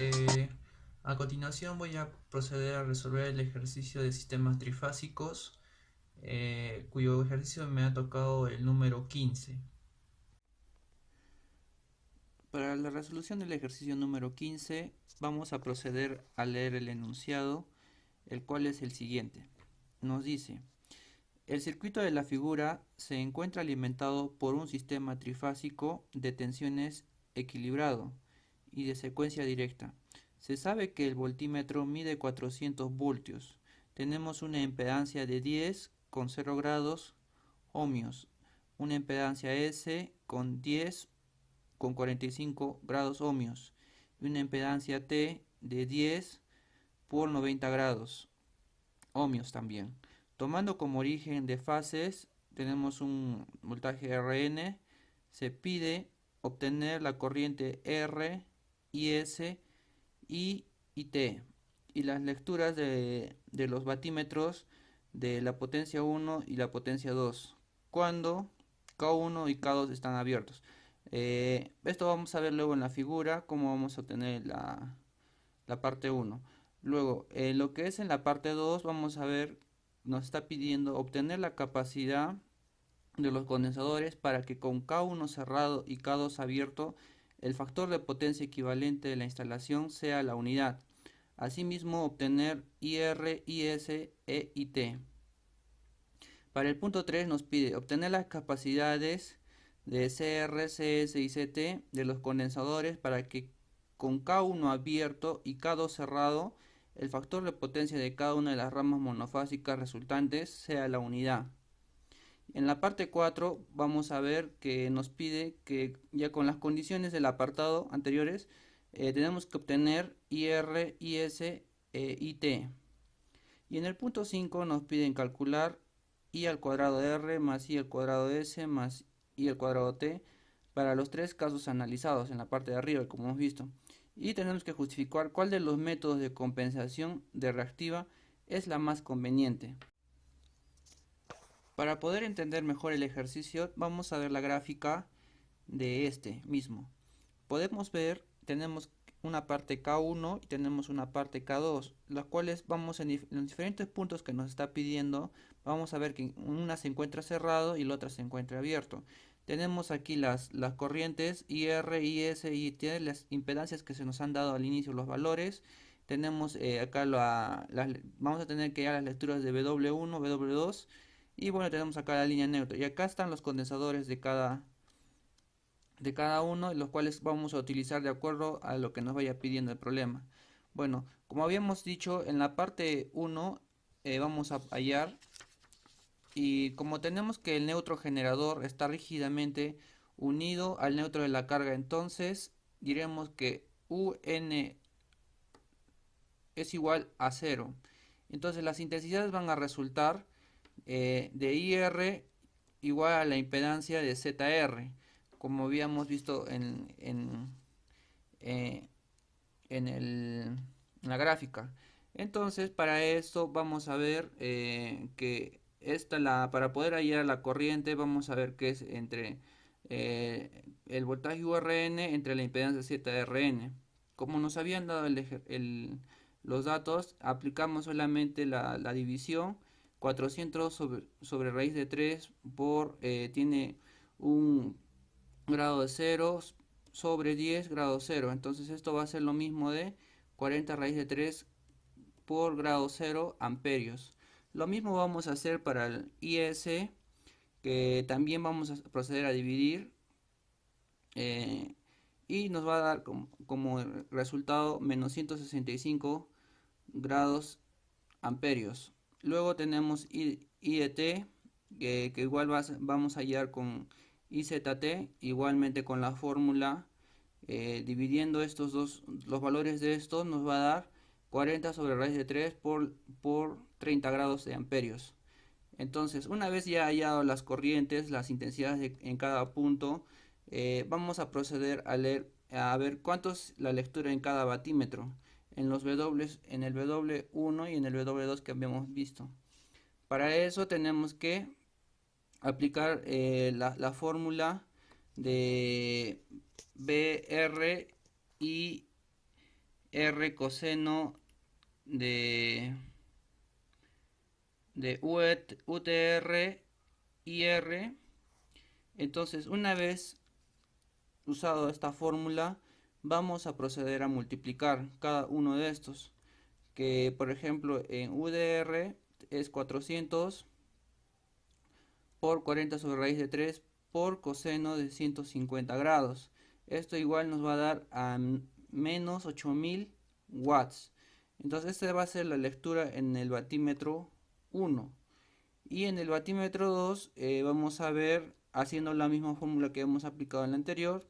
Este, a continuación voy a proceder a resolver el ejercicio de sistemas trifásicos, cuyo ejercicio me ha tocado el número 15. Para la resolución del ejercicio número 15, vamos a proceder a leer el enunciado, el cual es el siguiente. Nos dice: el circuito de la figura se encuentra alimentado por un sistema trifásico de tensiones equilibrado y de secuencia directa. Se sabe que el voltímetro mide 400 voltios. Tenemos una impedancia de 10 con 0 grados ohmios, una impedancia S con 10 con 45 grados ohmios y una impedancia T de 10 por 90 grados ohmios también. Tomando como origen de fases, tenemos un voltaje Rn. Se pide obtener la corriente R, IS y T y las lecturas de los batímetros de la potencia 1 y la potencia 2 cuando K1 y K2 están abiertos. Esto vamos a ver luego en la figura, cómo vamos a obtener la parte 1. Luego, lo que es en la parte 2, vamos a ver, nos está pidiendo obtener la capacidad de los condensadores para que con K1 cerrado y K2 abierto, el factor de potencia equivalente de la instalación sea la unidad. Asimismo, obtener IR, IS, E y T. Para el punto 3 nos pide obtener las capacidades de CR, CS y CT de los condensadores para que con K1 abierto y K2 cerrado, el factor de potencia de cada una de las ramas monofásicas resultantes sea la unidad. En la parte 4 vamos a ver que nos pide que ya con las condiciones del apartado anteriores tenemos que obtener IR, IS y T. Y en el punto 5 nos piden calcular I al cuadrado de R más I al cuadrado de S más I al cuadrado T para los tres casos analizados en la parte de arriba, como hemos visto. Y tenemos que justificar cuál de los métodos de compensación de reactiva es la más conveniente. Para poder entender mejor el ejercicio, vamos a ver la gráfica de este mismo. Podemos ver, tenemos una parte K1 y tenemos una parte K2, las cuales vamos en los diferentes puntos que nos está pidiendo, vamos a ver que una se encuentra cerrado y la otra se encuentra abierto. Tenemos aquí las corrientes IR, IS y T, las impedancias que se nos han dado al inicio, los valores. Tenemos acá vamos a tener que ir a las lecturas de W1, W2 y bueno, tenemos acá la línea neutra. Y acá están los condensadores de cada uno, los cuales vamos a utilizar de acuerdo a lo que nos vaya pidiendo el problema. Bueno, como habíamos dicho, en la parte 1 vamos a hallar, y como tenemos que el neutro generador está rígidamente unido al neutro de la carga, entonces diremos que UN es igual a 0. Entonces las intensidades van a resultar de IR igual a la impedancia de ZR, como habíamos visto eh, en la gráfica. Entonces, para esto vamos a ver que para poder hallar la corriente, vamos a ver que es entre el voltaje URN entre la impedancia ZRN. Como nos habían dado los datos, aplicamos solamente la división 400 sobre raíz de 3 tiene un grado de 0 sobre 10 grado 0. Entonces esto va a ser lo mismo de 40 raíz de 3 por grado 0 amperios. Lo mismo vamos a hacer para el IS, que también vamos a proceder a dividir eh, y nos va a dar como resultado menos 165 grados amperios. Luego tenemos IET, que igual vamos a hallar con IZT, igualmente con la fórmula, dividiendo los valores de estos nos va a dar 40 sobre raíz de 3 por 30 grados de amperios. Entonces, una vez ya hallado las corrientes, las intensidades en cada punto, vamos a proceder a ver cuánto es la lectura en cada batímetro, en el W1 y en el W2 que habíamos visto. Para eso tenemos que aplicar la fórmula de BR y R coseno de UTR IR. Entonces, una vez usado esta fórmula, vamos a proceder a multiplicar cada uno de estos, que por ejemplo en UDR es 400 por 40 sobre raíz de 3 por coseno de 150 grados. Esto igual nos va a dar a menos 8000 watts. Entonces esta va a ser la lectura en el batímetro 1. Y en el batímetro 2 vamos a ver, haciendo la misma fórmula que hemos aplicado en la anterior,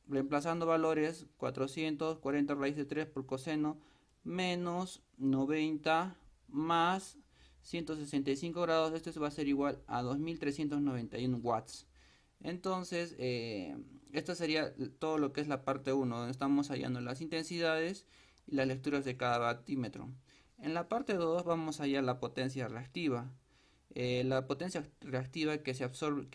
reemplazando valores: 440 raíz de 3 por coseno menos 90 más 165 grados. Esto va a ser igual a 2391 watts. Entonces, esto sería todo lo que es la parte 1, donde estamos hallando las intensidades y las lecturas de cada batímetro. En la parte 2 vamos a hallar la potencia reactiva. La potencia reactiva que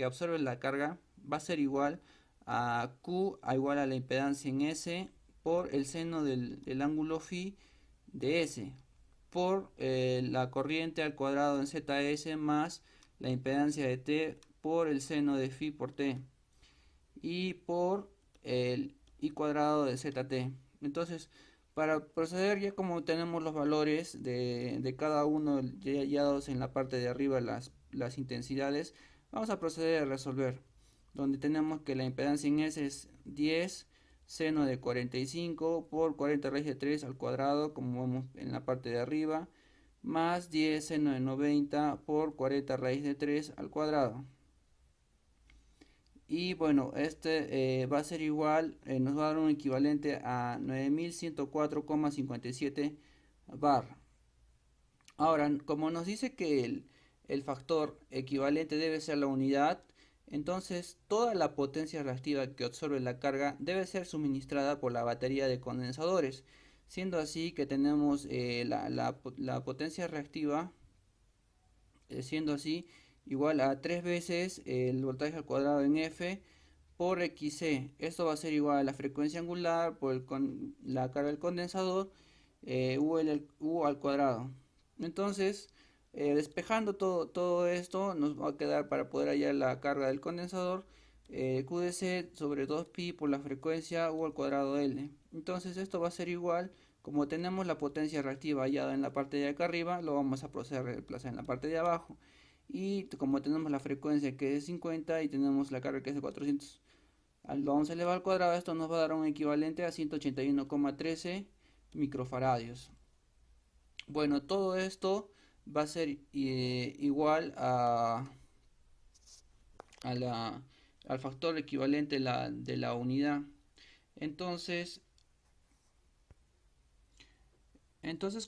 absorbe la carga va a ser igual a Q igual a la impedancia en S por el seno del ángulo phi de S por la corriente al cuadrado en ZS más la impedancia de T por el seno de phi por T y por el I cuadrado de ZT. Entonces, para proceder, ya como tenemos los valores de cada uno ya hallados en la parte de arriba, las intensidades, vamos a proceder a resolver, donde tenemos que la impedancia en S es 10 seno de 45 por 40 raíz de 3 al cuadrado, como vemos en la parte de arriba, más 10 seno de 90 por 40 raíz de 3 al cuadrado. Y bueno, este va a ser igual, nos va a dar un equivalente a 9104,57 bar. Ahora, como nos dice que el factor equivalente debe ser la unidad, entonces toda la potencia reactiva que absorbe la carga debe ser suministrada por la batería de condensadores, siendo así que tenemos la potencia reactiva, siendo así igual a 3 veces el voltaje al cuadrado en F por XC. Esto va a ser igual a la frecuencia angular por la carga del condensador, U al cuadrado. Entonces, despejando todo esto, nos va a quedar, para poder hallar la carga del condensador, QdC sobre 2pi por la frecuencia U al cuadrado L. Entonces esto va a ser igual, como tenemos la potencia reactiva hallada en la parte de acá arriba, lo vamos a proceder a reemplazar en la parte de abajo. Y como tenemos la frecuencia que es 50 y tenemos la carga que es de 400, lo vamos a elevar al cuadrado. Esto nos va a dar un equivalente a 181,13 microfaradios. Bueno, todo esto va a ser igual al factor equivalente de la unidad. Entonces,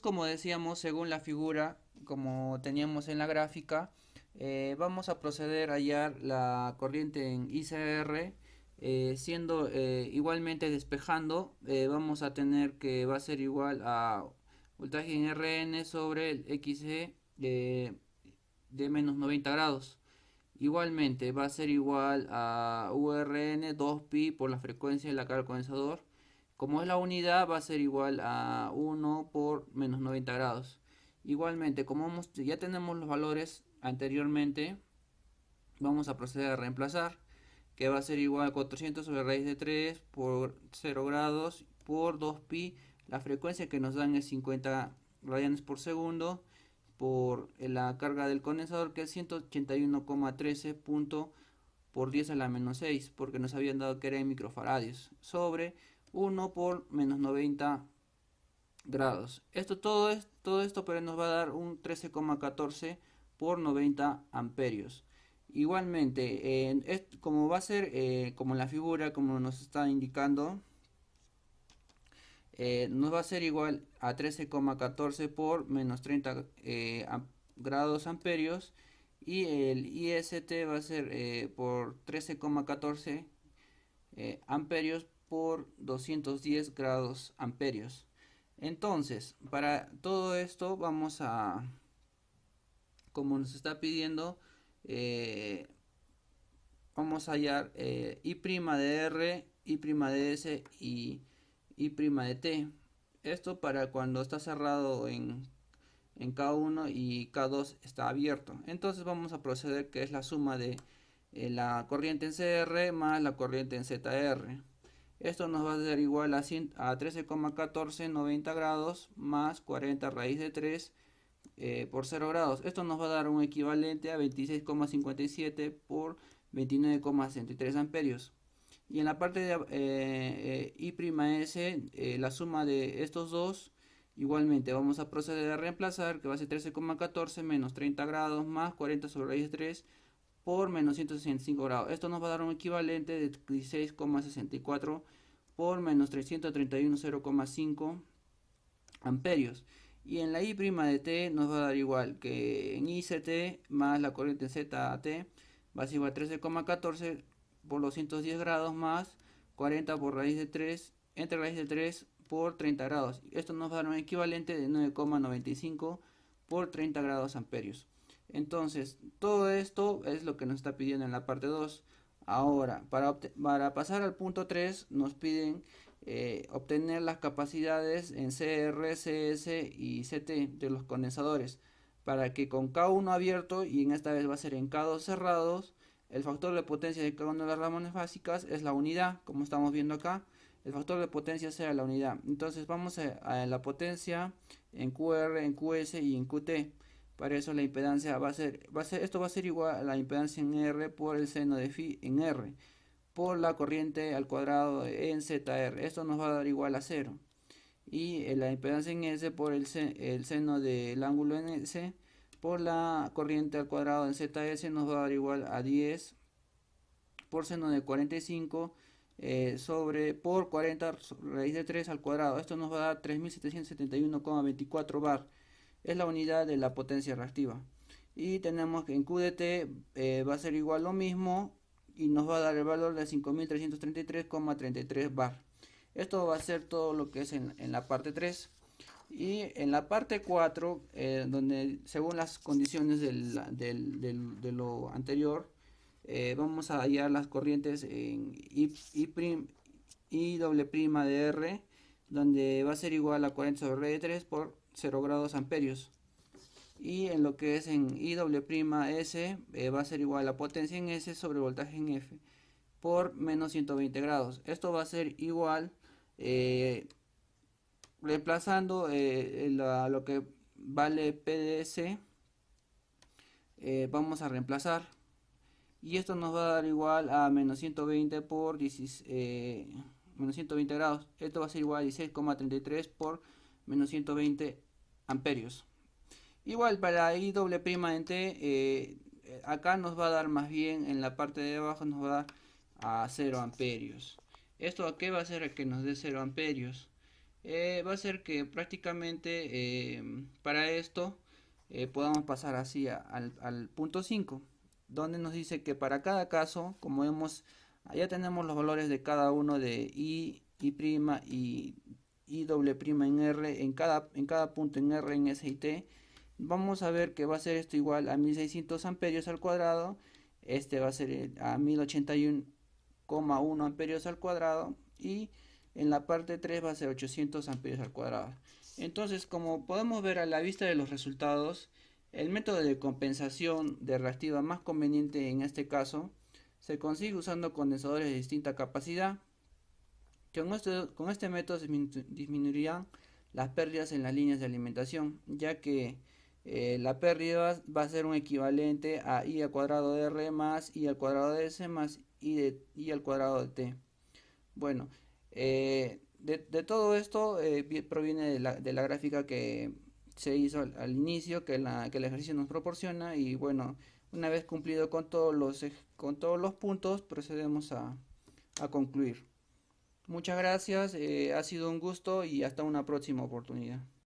como decíamos, según la figura, como teníamos en la gráfica, vamos a proceder a hallar la corriente en ICR, siendo igualmente despejando, vamos a tener que va a ser igual a voltaje en Rn sobre el XC de menos 90 grados. Igualmente va a ser igual a URN 2pi por la frecuencia de la carga del condensador. Como es la unidad, va a ser igual a 1 por menos 90 grados. Igualmente, como ya tenemos los valores anteriormente, vamos a proceder a reemplazar, que va a ser igual a 400 sobre raíz de 3 por 0 grados por 2pi. La frecuencia que nos dan es 50 radianes por segundo por la carga del condensador, que es 181,13 por 10 a la menos 6, porque nos habían dado que era en microfaradios, sobre 1 por menos 90 grados. Todo esto pero nos va a dar un 13,14 por 90 amperios. Igualmente, como va a ser como en la figura, como nos está indicando, nos va a ser igual a 13,14 por menos 30 grados amperios, y el IST va a ser por 13,14 amperios por 210 grados amperios. Entonces, para todo esto vamos a, como nos está pidiendo, vamos a hallar I' de R, I' de S y I' de t. Esto para cuando está cerrado en K1 y K2 está abierto. Entonces vamos a proceder que es la suma de la corriente en CR más la corriente en ZR. Esto nos va a dar igual a 13,1490 grados más 40 raíz de 3 por 0 grados. Esto nos va a dar un equivalente a 26,57 por 29,63 amperios. Y en la parte de I', la suma de estos dos, igualmente vamos a proceder a reemplazar, que va a ser 13,14 menos 30 grados más 40 sobre raíz de 3 por menos 165 grados. Esto nos va a dar un equivalente de 16,64 por menos 331,0,5 amperios. Y en la I' de t nos va a dar igual que en ICT más la corriente en ZT va a ser igual a 13,14 por 210 grados más 40 por raíz de 3 entre raíz de 3 por 30 grados. Esto nos va a dar un equivalente de 9,95 por 30 grados amperios. Entonces, todo esto es lo que nos está pidiendo en la parte 2. Ahora, para pasar al punto 3, nos piden obtener las capacidades en CR, CS y CT de los condensadores, para que con K1 abierto, y en esta vez va a ser en K2 cerrados, el factor de potencia de cada una de las ramones básicas es la unidad, como estamos viendo acá. El factor de potencia sea la unidad. Entonces vamos a la potencia en QR, en QS y en QT. Para eso la impedancia esto va a ser igual a la impedancia en R por el seno de phi en R por la corriente al cuadrado en ZR. Esto nos va a dar igual a 0. Y la impedancia en S por el seno del ángulo en S por la corriente al cuadrado en ZS nos va a dar igual a 10 por seno de 45 por 40 raíz de 3 al cuadrado. Esto nos va a dar 3771,24 bar. Es la unidad de la potencia reactiva. Y tenemos que en QDT va a ser igual lo mismo y nos va a dar el valor de 5333,33 bar. Esto va a ser todo lo que es en la parte 3. Y en la parte 4, donde según las condiciones de lo anterior, vamos a hallar las corrientes en I de R, donde va a ser igual a 40 sobre R de 3 por 0 grados amperios. Y en lo que es en I'S va a ser igual a la potencia en S sobre voltaje en F por menos 120 grados. Esto va a ser igual, reemplazando lo que vale PDS, vamos a reemplazar. Y esto nos va a dar igual a menos 120 por menos 120 grados. Esto va a ser igual a 16,33 por menos 120 amperios. Igual para I doble prima en T, acá nos va a dar más bien en la parte de abajo nos va a dar a 0 amperios. ¿Esto a qué va a hacer que nos dé 0 amperios? Va a ser que prácticamente para esto podamos pasar así al punto 5, donde nos dice que para cada caso, como vemos, ya tenemos los valores de cada uno de I' y I doble prima en R, en cada punto en R, en S y T. Vamos a ver que va a ser esto igual a 1600 amperios al cuadrado. Este va a ser a 1081,1 amperios al cuadrado. Y en la parte 3 va a ser 800 amperios al cuadrado. Entonces, como podemos ver a la vista de los resultados, el método de compensación de reactiva más conveniente en este caso se consigue usando condensadores de distinta capacidad. Con este método se disminuirían las pérdidas en las líneas de alimentación, ya que la pérdida va a ser un equivalente a I al cuadrado de R más I al cuadrado de S más I al cuadrado de T. Bueno, de todo esto proviene de la gráfica que se hizo al inicio, que el ejercicio nos proporciona. Y bueno, una vez cumplido con todos los puntos, procedemos a concluir. Muchas gracias, ha sido un gusto y hasta una próxima oportunidad.